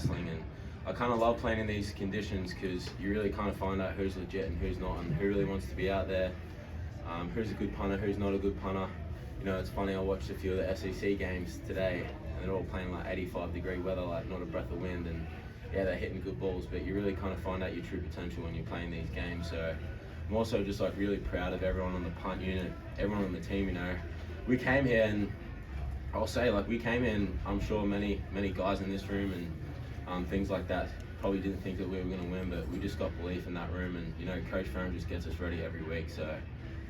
hustling, and I kind of love playing in these conditions because you really kind of find out who's legit and who's not, and who really wants to be out there, who's a good punter, who's not a good punter. You know, it's funny, I watched a few of the SEC games today, and they're all playing like 85-degree weather, like not a breath of wind, and yeah, they're hitting good balls, but you really kind of find out your true potential when you're playing these games. So I'm also just like really proud of everyone on the punt unit, everyone on the team. You know, we came here, and I'll say, like, we came in, I'm sure many guys in this room and things like that probably didn't think that we were going to win, but we just got belief in that room, and you know, Coach Farron just gets us ready every week. So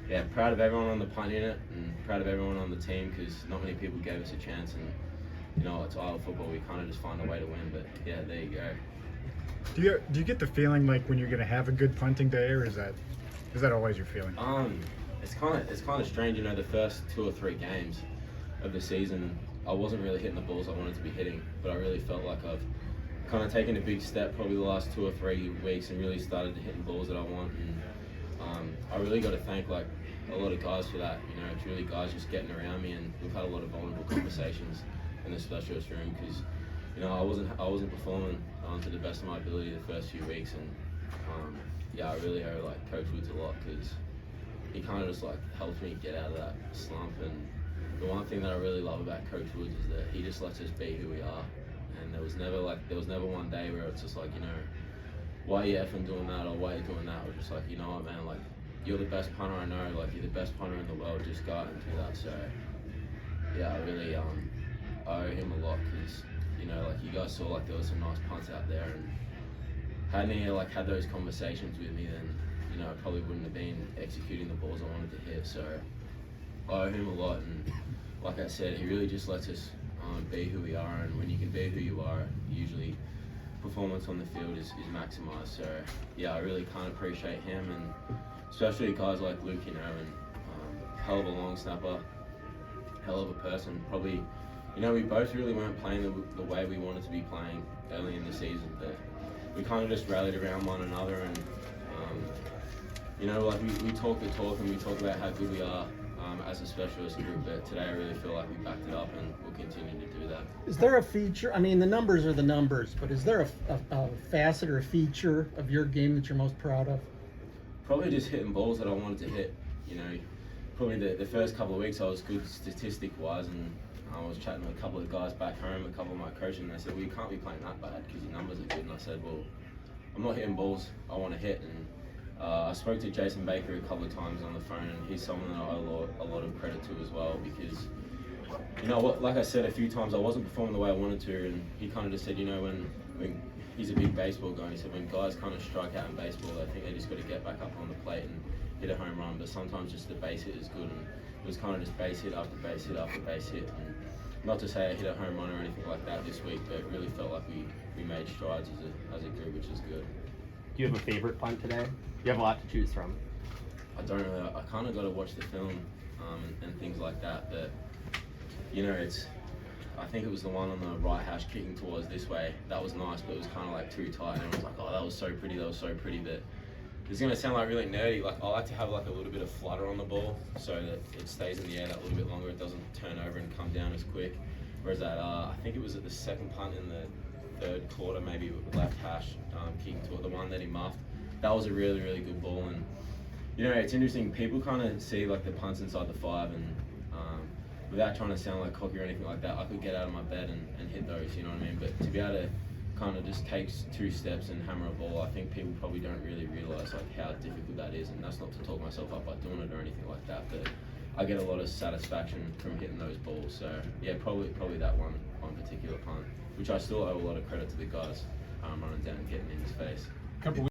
yeah, proud of everyone on the punt unit and proud of everyone on the team, because not many people gave us a chance, and you know, it's Iowa football, we kind of just find a way to win. But yeah, there you go. Do you get the feeling like when you're going to have a good punting day, or is that always your feeling? It's kind of strange. You know, the first 2 or 3 games of the season, I wasn't really hitting the balls I wanted to be hitting, but I really felt like I've kind of taken a big step probably the last 2 or 3 weeks and really started hitting balls that I want. And I really got to thank like a lot of guys for that. You know, it's really guys just getting around me, and we've had a lot of vulnerable conversations in the specialist room, because you know, I wasn't performing to the best of my ability the first few weeks, and yeah, I really owe like Coach Woods a lot, because he kind of just like helped me get out of that slump. And the one thing that I really love about Coach Woods is that he just lets us be who we are, and there was never one day where it's just like, you know, why are you effing doing that, or why are you doing that? We're just like, you know what, man, like, you're the best punter I know, like, you're the best punter in the world, just go out and do that. So yeah, I really I owe him a lot, because you know, like, you guys saw like there was some nice punts out there, and hadn't he like had those conversations with me, then you know, I probably wouldn't have been executing the balls I wanted to hit. So I owe him a lot, and like I said, he really just lets us be who we are, and when you can be who you are, usually performance on the field is maximised. So yeah, I really can't appreciate him, and especially guys like Luke, you know, and hell of a long snapper, hell of a person. Probably, you know, we both really weren't playing the way we wanted to be playing early in the season, but we kind of just rallied around one another, and you know, like we talk the talk, and we talk about how good we are as a specialist group, but today I really feel like we backed it up, and we'll continue to do that. Is there a feature, I mean, the numbers are the numbers, but is there a facet or a feature of your game that you're most proud of? Probably just hitting balls that I wanted to hit. You know, probably the first couple of weeks I was good statistic-wise, and I was chatting with a couple of guys back home, a couple of my coaches, and they said, well, you can't be playing that bad because your numbers are good. And I said, well, I'm not hitting balls I want to hit. And I spoke to Jason Baker a couple of times on the phone, and he's someone that I owe a lot of credit to as well, because, you know, like I said a few times, I wasn't performing the way I wanted to, and he kind of just said, you know, when he's a big baseball guy, and he said when guys kind of strike out in baseball, I think they just got to get back up on the plate and hit a home run, but sometimes just the base hit is good, and it was kind of just base hit after base hit after base hit. And not to say I hit a home run or anything like that this week, but it really felt like we made strides as a group, which is good. Do you have a favorite punt today? You have a lot to choose from. I don't really. I kind of got to watch the film and things like that, but you know, I think it was the one on the right hash kicking towards this way. That was nice, but it was kind of like too tight, and I was like, oh, that was so pretty, but it's going to sound like really nerdy. Like, I like to have like a little bit of flutter on the ball so that it stays in the air that little bit longer. It doesn't turn over and come down as quick. Whereas that, I think it was at the second punt in the third quarter, maybe with left hash kicking to the one that he muffed. That was a really, really good ball. And you know, it's interesting. People kind of see like the punts inside the 5, and without trying to sound like cocky or anything like that, I could get out of my bed and hit those. You know what I mean? But to be able to kind of just take 2 steps and hammer a ball, I think people probably don't really realise like how difficult that is. And that's not to talk myself up by doing it or anything like that, but I get a lot of satisfaction from hitting those balls. So yeah, probably that one particular punt, which I still owe a lot of credit to the guys running down and getting in his face.